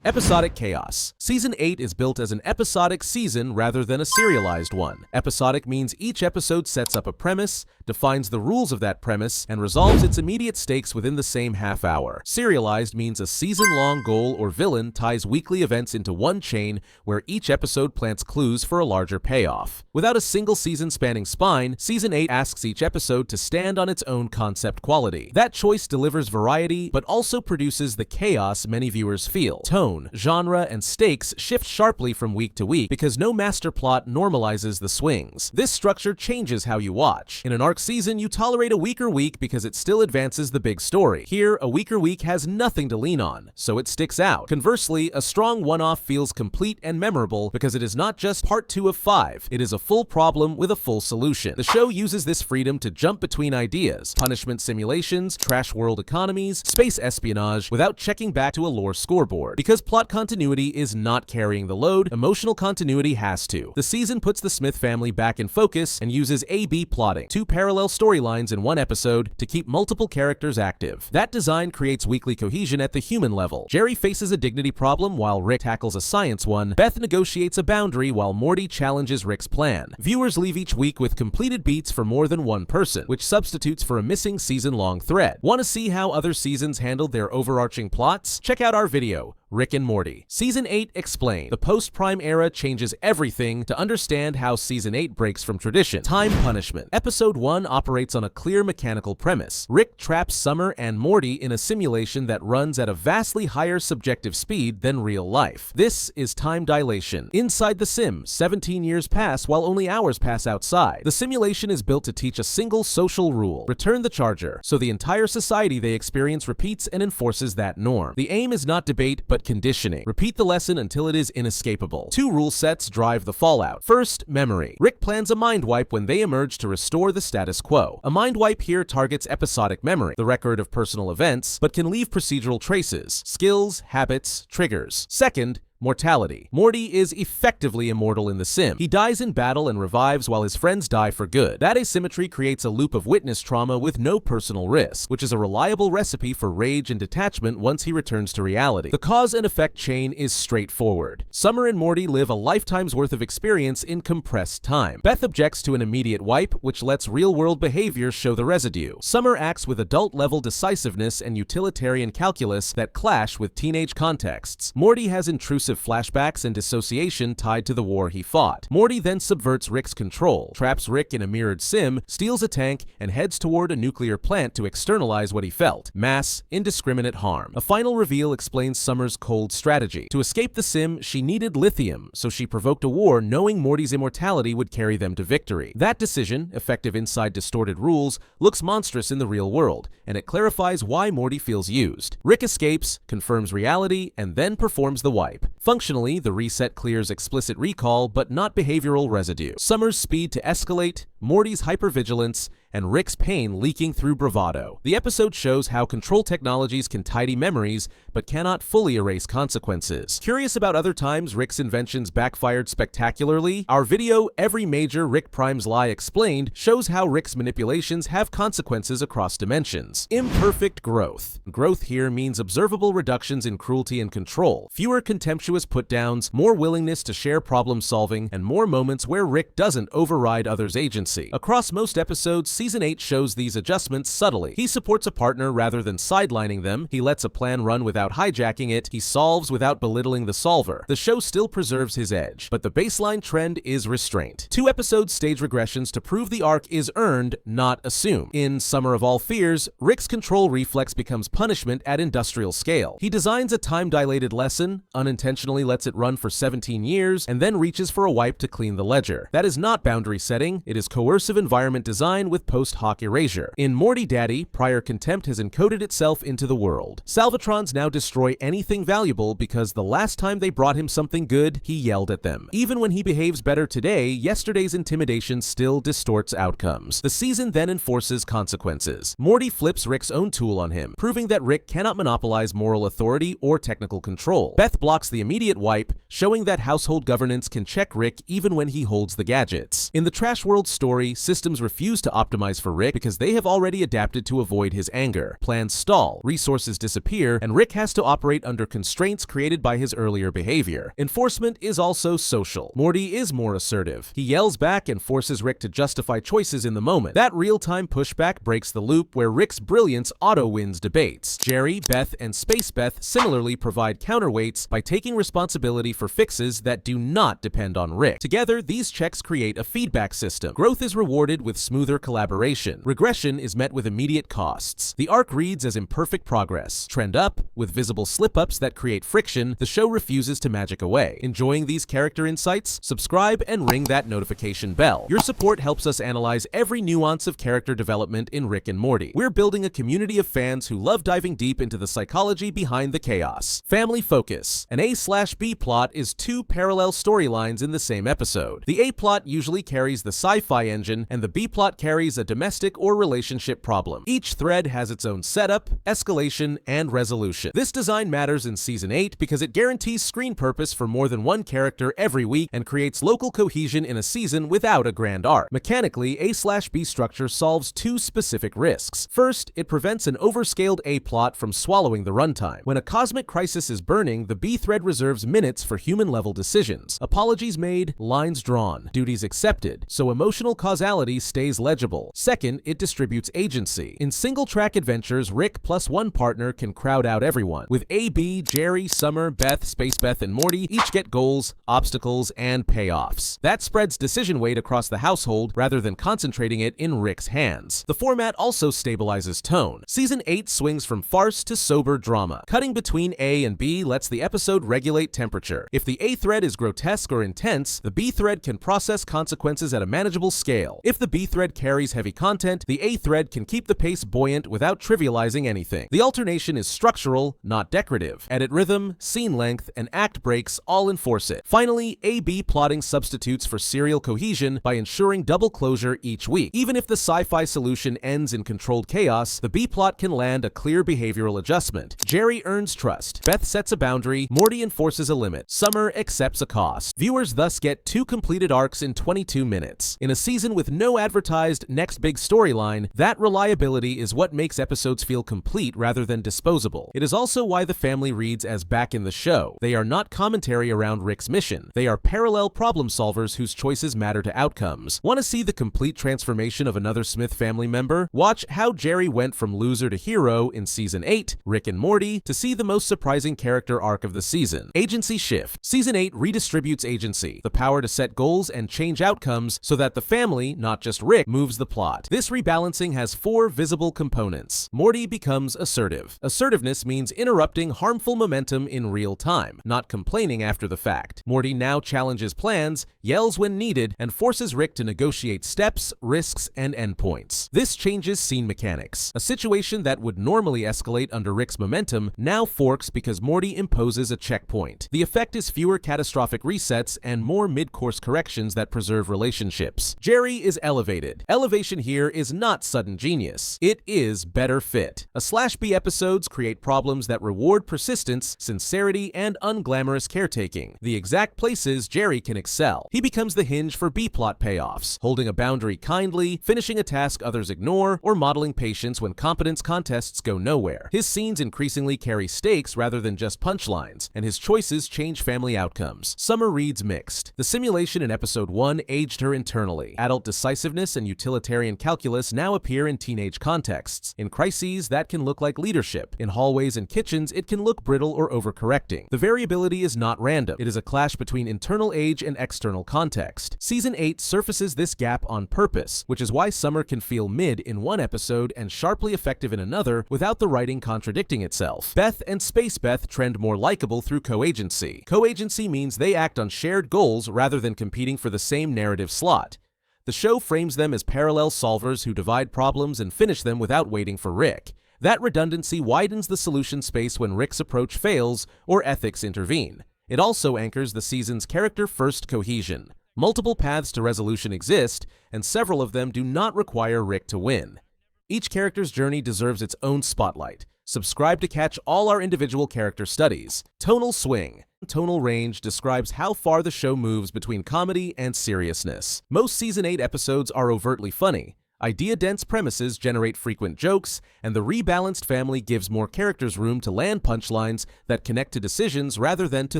Episodic Chaos. Season 8 is built as an episodic season rather than a serialized one. Episodic means each episode sets up a premise, defines the rules of that premise, and resolves its immediate stakes within the same half hour. Serialized means a season-long goal or villain ties weekly events into one chain where each episode plants clues for a larger payoff. Without a single season-spanning spine, Season 8 asks each episode to stand on its own concept quality. That choice delivers variety, but also produces the chaos many viewers feel. Tone, genre, and stakes shift sharply from week to week because no master plot normalizes the swings. This structure changes how you watch. In an arc season, you tolerate a weaker week because it still advances the big story. Here, a weaker week has nothing to lean on, so it sticks out. Conversely, a strong one-off feels complete and memorable because it is not just part 2 of 5, it is a full problem with a full solution. The show uses this freedom to jump between ideas, punishment simulations, trash world economies, space espionage, without checking back to a lore scoreboard. Because plot continuity is not carrying the load, emotional continuity has to. The season puts the Smith family back in focus and uses A-B plotting, two parallel storylines in one episode, to keep multiple characters active. That design creates weekly cohesion at the human level. Jerry faces a dignity problem while Rick tackles a science one. Beth negotiates a boundary while Morty challenges Rick's plan. Viewers leave each week with completed beats for more than one person, which substitutes for a missing season-long thread. Want to see how other seasons handled their overarching plots? Check out our video, Rick and Morty. Season 8 Explained. The post-Prime era changes everything to understand how Season 8 breaks from tradition. Time punishment. Episode 1 operates on a clear mechanical premise. Rick traps Summer and Morty in a simulation that runs at a vastly higher subjective speed than real life. This is time dilation. Inside the sim, 17 years pass while only hours pass outside. The simulation is built to teach a single social rule: return the charger, so the entire society they experience repeats and enforces that norm. The aim is not debate, but conditioning. Repeat the lesson until it is inescapable. Two rule sets drive the fallout. First, memory. Rick plans a mind wipe when they emerge to restore the status quo. A mind wipe here targets episodic memory, the record of personal events, but can leave procedural traces, skills, habits, triggers. Second, mortality. Morty is effectively immortal in the sim. He dies in battle and revives while his friends die for good. That asymmetry creates a loop of witness trauma with no personal risk, which is a reliable recipe for rage and detachment once he returns to reality. The cause and effect chain is straightforward. Summer and Morty live a lifetime's worth of experience in compressed time. Beth objects to an immediate wipe, which lets real-world behavior show the residue. Summer acts with adult-level decisiveness and utilitarian calculus that clash with teenage contexts. Morty has intrusive flashbacks and dissociation tied to the war he fought. Morty then subverts Rick's control, traps Rick in a mirrored sim, steals a tank, and heads toward a nuclear plant to externalize what he felt: mass, indiscriminate harm. A final reveal explains Summer's cold strategy. To escape the sim, she needed lithium, so she provoked a war knowing Morty's immortality would carry them to victory. That decision, effective inside distorted rules, looks monstrous in the real world, and it clarifies why Morty feels used. Rick escapes, confirms reality, and then performs the wipe. Functionally, the reset clears explicit recall, but not behavioral residue. Summer's speed to escalate, Morty's hypervigilance, and Rick's pain leaking through bravado. The episode shows how control technologies can tidy memories, but cannot fully erase consequences. Curious about other times Rick's inventions backfired spectacularly? Our video, Every Major Rick Prime's Lie Explained, shows how Rick's manipulations have consequences across dimensions. Imperfect growth. Growth here means observable reductions in cruelty and control, fewer contemptuous put-downs, more willingness to share problem-solving, and more moments where Rick doesn't override others' agency. Across most episodes, Season 8 shows these adjustments subtly. He supports a partner rather than sidelining them. He lets a plan run without hijacking it. He solves without belittling the solver. The show still preserves his edge, but the baseline trend is restraint. 2 episodes stage regressions to prove the arc is earned, not assumed. In Summer of All Fears, Rick's control reflex becomes punishment at industrial scale. He designs a time-dilated lesson, unintentionally lets it run for 17 years, and then reaches for a wipe to clean the ledger. That is not boundary setting. It is coercive environment design with post hoc erasure. In Morty Daddy, prior contempt has encoded itself into the world. Salvatrons now destroy anything valuable because the last time they brought him something good, he yelled at them. Even when he behaves better today, yesterday's intimidation still distorts outcomes. The season then enforces consequences. Morty flips Rick's own tool on him, proving that Rick cannot monopolize moral authority or technical control. Beth blocks the immediate wipe, showing that household governance can check Rick even when he holds the gadgets. In the Trash World story, story, systems refuse to optimize for Rick because they have already adapted to avoid his anger. Plans stall, resources disappear, and Rick has to operate under constraints created by his earlier behavior. Enforcement is also social. Morty is more assertive. He yells back and forces Rick to justify choices in the moment. That real-time pushback breaks the loop where Rick's brilliance auto-wins debates. Jerry, Beth, and Space Beth similarly provide counterweights by taking responsibility for fixes that do not depend on Rick. Together, these checks create a feedback system. Growth is rewarded with smoother collaboration. Regression is met with immediate costs. The arc reads as imperfect progress. Trend up, with visible slip-ups that create friction, the show refuses to magic away. Enjoying these character insights? Subscribe and ring that notification bell. Your support helps us analyze every nuance of character development in Rick and Morty. We're building a community of fans who love diving deep into the psychology behind the chaos. Family focus. An A/B plot is two parallel storylines in the same episode. The A plot usually carries the sci-fi engine, and the B plot carries a domestic or relationship problem. Each thread has its own setup, escalation, and resolution. This design matters in Season 8 because it guarantees screen purpose for more than one character every week and creates local cohesion in a season without a grand arc. Mechanically, A/B structure solves two specific risks. First, it prevents an overscaled A plot from swallowing the runtime. When a cosmic crisis is burning, the B thread reserves minutes for human-level decisions. Apologies made, lines drawn, duties accepted, so emotional causality stays legible. Second, it distributes agency. In single-track adventures, Rick plus one partner can crowd out everyone. With AB, Jerry, Summer, Beth, Space Beth, and Morty each get goals, obstacles, and payoffs. That spreads decision weight across the household rather than concentrating it in Rick's hands. The format also stabilizes tone. Season 8 swings from farce to sober drama. Cutting between A and B lets the episode regulate temperature. If the A thread is grotesque or intense, the B thread can process consequences at a manageable scale. If the B thread carries heavy content, the A thread can keep the pace buoyant without trivializing anything. The alternation is structural, not decorative. Edit rhythm, scene length, and act breaks all enforce it. Finally, A-B plotting substitutes for serial cohesion by ensuring double closure each week. Even if the sci-fi solution ends in controlled chaos, the B plot can land a clear behavioral adjustment. Jerry earns trust. Beth sets a boundary. Morty enforces a limit. Summer accepts a cost. Viewers thus get two completed arcs in 22 minutes. In a season with no advertised next big storyline, that reliability is what makes episodes feel complete rather than disposable. It is also why the family reads as back in the show. They are not commentary around Rick's mission. They are parallel problem solvers whose choices matter to outcomes. Want to see the complete transformation of another Smith family member? Watch how Jerry went from loser to hero in Season 8, Rick and Morty, to see the most surprising character arc of the season. Agency shift. Season 8 redistributes agency, the power to set goals and change outcomes so that the family, not just Rick, moves the plot. This rebalancing has four visible components. Morty becomes assertive. Assertiveness means interrupting harmful momentum in real time, not complaining after the fact. Morty now challenges plans, yells when needed, and forces Rick to negotiate steps, risks, and endpoints. This changes scene mechanics. A situation that would normally escalate under Rick's momentum now forks because Morty imposes a checkpoint. The effect is fewer catastrophic resets and more mid-course corrections that preserve relationships. Jerry is elevated. Elevation here is not sudden genius. It is better fit. A/B episodes create problems that reward persistence, sincerity, and unglamorous caretaking, the exact places Jerry can excel. He becomes the hinge for B-plot payoffs, holding a boundary kindly, finishing a task others ignore, or modeling patience when competence contests go nowhere. His scenes increasingly carry stakes rather than just punchlines, and his choices change family outcomes. Summer reads mixed. The simulation in Episode 1 aged her internally. Adult decisiveness and utilitarian calculus now appear in teenage contexts. In crises, that can look like leadership. In hallways and kitchens, it can look brittle or overcorrecting. The variability is not random. It is a clash between internal age and external context. Season 8 surfaces this gap on purpose, which is why Summer can feel mid in one episode and sharply effective in another without the writing contradicting itself. Beth and Space Beth trend more likable through co-agency. Co-agency means they act on shared goals rather than competing for the same narrative slot. The show frames them as parallel solvers who divide problems and finish them without waiting for Rick. That redundancy widens the solution space when Rick's approach fails or ethics intervene. It also anchors the season's character-first cohesion. Multiple paths to resolution exist, and several of them do not require Rick to win. Each character's journey deserves its own spotlight. Subscribe to catch all our individual character studies. Tonal Swing. Tonal range describes how far the show moves between comedy and seriousness. Most Season 8 episodes are overtly funny. Idea-dense premises generate frequent jokes, and the rebalanced family gives more characters room to land punchlines that connect to decisions rather than to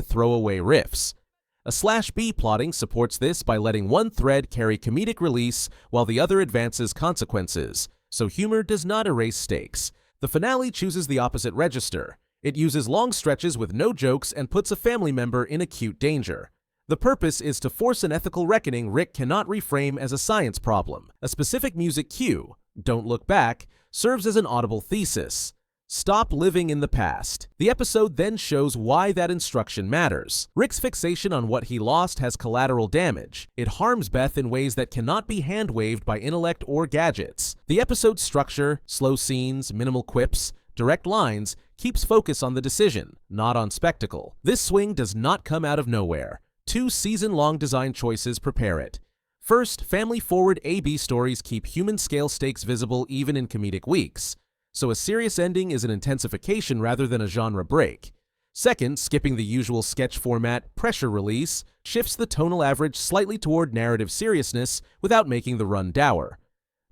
throwaway riffs. A/B plotting supports this by letting one thread carry comedic release while the other advances consequences, so humor does not erase stakes. The finale chooses the opposite register. It uses long stretches with no jokes and puts a family member in acute danger. The purpose is to force an ethical reckoning Rick cannot reframe as a science problem. A specific music cue, "Don't Look Back," serves as an audible thesis. Stop living in the past. The episode then shows why that instruction matters. Rick's fixation on what he lost has collateral damage. It harms Beth in ways that cannot be hand-waved by intellect or gadgets. The episode's structure, slow scenes, minimal quips, direct lines, keeps focus on the decision, not on spectacle. This swing does not come out of nowhere. 2 season-long design choices prepare it. First, family-forward A/B stories keep human-scale stakes visible even in comedic weeks, so a serious ending is an intensification rather than a genre break. Second, skipping the usual sketch format pressure release shifts the tonal average slightly toward narrative seriousness without making the run dour.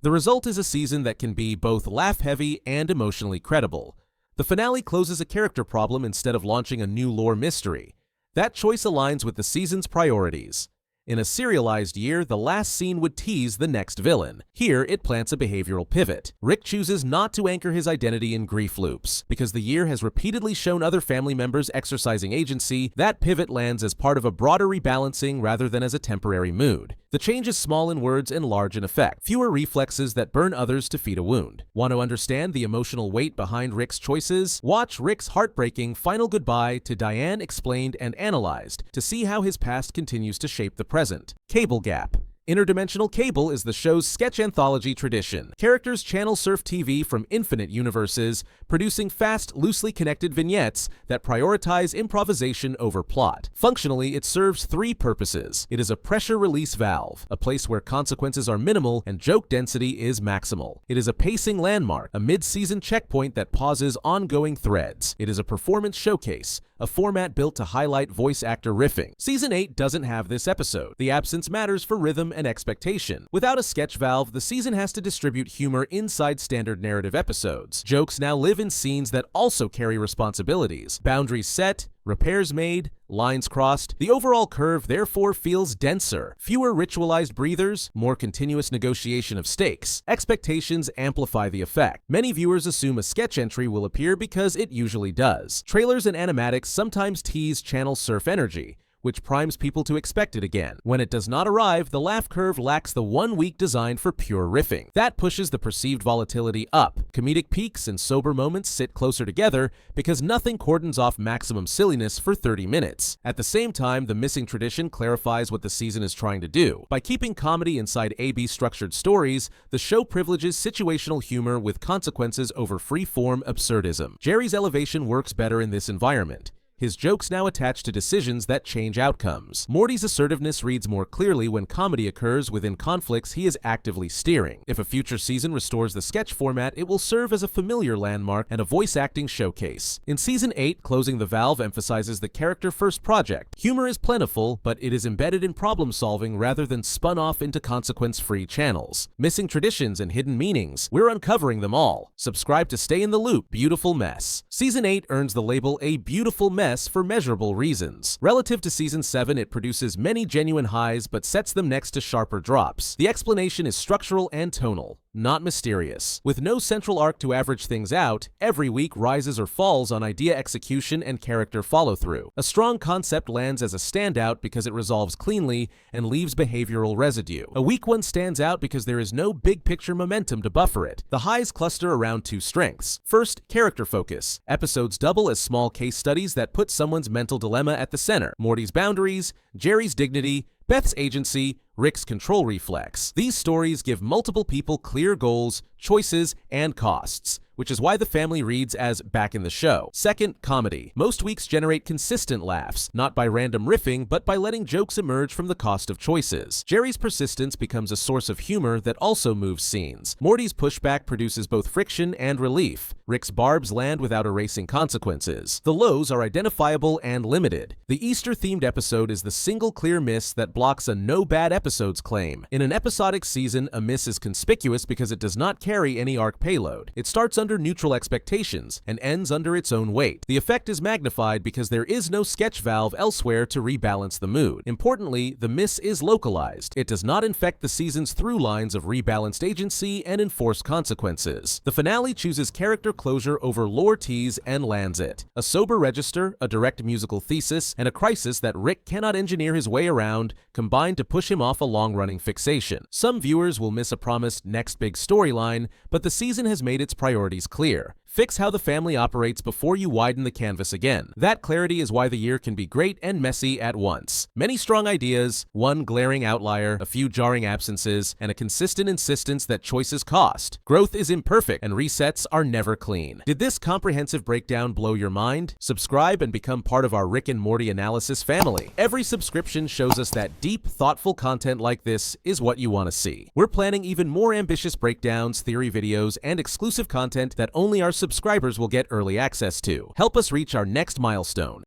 The result is a season that can be both laugh-heavy and emotionally credible. The finale closes a character problem instead of launching a new lore mystery. That choice aligns with the season's priorities. In a serialized year, the last scene would tease the next villain. Here, it plants a behavioral pivot. Rick chooses not to anchor his identity in grief loops. Because the year has repeatedly shown other family members exercising agency, that pivot lands as part of a broader rebalancing rather than as a temporary mood. The change is small in words and large in effect. Fewer reflexes that burn others to feed a wound. Want to understand the emotional weight behind Rick's choices? Watch Rick's heartbreaking final goodbye to Diane explained and analyzed to see how his past continues to shape the present. Cable gap. Interdimensional Cable is the show's sketch anthology tradition. Characters channel surf TV from infinite universes, producing fast, loosely connected vignettes that prioritize improvisation over plot. Functionally, it serves 3 purposes. It is a pressure release valve, a place where consequences are minimal and joke density is maximal. It is a pacing landmark, a mid-season checkpoint that pauses ongoing threads. It is a performance showcase, a format built to highlight voice actor riffing. Season 8 doesn't have this episode. The absence matters for rhythm and expectation. Without a sketch valve, the season has to distribute humor inside standard narrative episodes. Jokes now live in scenes that also carry responsibilities. Boundaries set, repairs made, lines crossed. The overall curve therefore feels denser. Fewer ritualized breathers, more continuous negotiation of stakes. Expectations amplify the effect. Many viewers assume a sketch entry will appear because it usually does. Trailers and animatics sometimes tease channel surf energy, which primes people to expect it again. When it does not arrive, the laugh curve lacks the 1 week designed for pure riffing. That pushes the perceived volatility up. Comedic peaks and sober moments sit closer together because nothing cordons off maximum silliness for 30 minutes. At the same time, the missing tradition clarifies what the season is trying to do. By keeping comedy inside A/B structured stories, the show privileges situational humor with consequences over free-form absurdism. Jerry's elevation works better in this environment. His jokes now attach to decisions that change outcomes. Morty's assertiveness reads more clearly when comedy occurs within conflicts he is actively steering. If a future season restores the sketch format, it will serve as a familiar landmark and a voice acting showcase. In Season 8, Closing the Valve emphasizes the character-first project. Humor is plentiful, but it is embedded in problem-solving rather than spun off into consequence-free channels. Missing traditions and hidden meanings, we're uncovering them all. Subscribe to stay in the loop. Beautiful mess. Season 8 earns the label a beautiful mess for measurable reasons. Relative to Season 7, it produces many genuine highs but sets them next to sharper drops. The explanation is structural and tonal, not mysterious. With no central arc to average things out, every week rises or falls on idea execution and character follow-through. A strong concept lands as a standout because it resolves cleanly and leaves behavioral residue. A weak one stands out because there is no big-picture momentum to buffer it. The highs cluster around 2 strengths. First, character focus. Episodes double as small case studies that put someone's mental dilemma at the center. Morty's boundaries, Jerry's dignity, Beth's agency, Rick's control reflex. These stories give multiple people clear goals, choices, and costs. which is why the family reads as back in the show. Second, comedy. Most weeks generate consistent laughs, not by random riffing, but by letting jokes emerge from the cost of choices. Jerry's persistence becomes a source of humor that also moves scenes. Morty's pushback produces both friction and relief. Rick's barbs land without erasing consequences. The lows are identifiable and limited. The Easter-themed episode is the single clear miss that blocks a no bad episodes claim. In an episodic season, a miss is conspicuous because it does not carry any arc payload. It starts under neutral expectations and ends under its own weight. The effect is magnified because there is no sketch valve elsewhere to rebalance the mood. Importantly, the miss is localized. It does not infect the season's through lines of rebalanced agency and enforced consequences. The finale chooses character closure over lore tease and lands it. A sober register, a direct musical thesis, and a crisis that Rick cannot engineer his way around combine to push him off a long-running fixation. Some viewers will miss a promised next big storyline, but the season has made its priorities clear. Fix how the family operates before you widen the canvas again. That clarity is why the year can be great and messy at once. Many strong ideas, one glaring outlier, a few jarring absences, and a consistent insistence that choices cost. Growth is imperfect, and resets are never clean. Did this comprehensive breakdown blow your mind? Subscribe and become part of our Rick and Morty analysis family. Every subscription shows us that deep, thoughtful content like this is what you want to see. We're planning even more ambitious breakdowns, theory videos, and exclusive content that only our subscribers will get early access to. Help us reach our next milestone.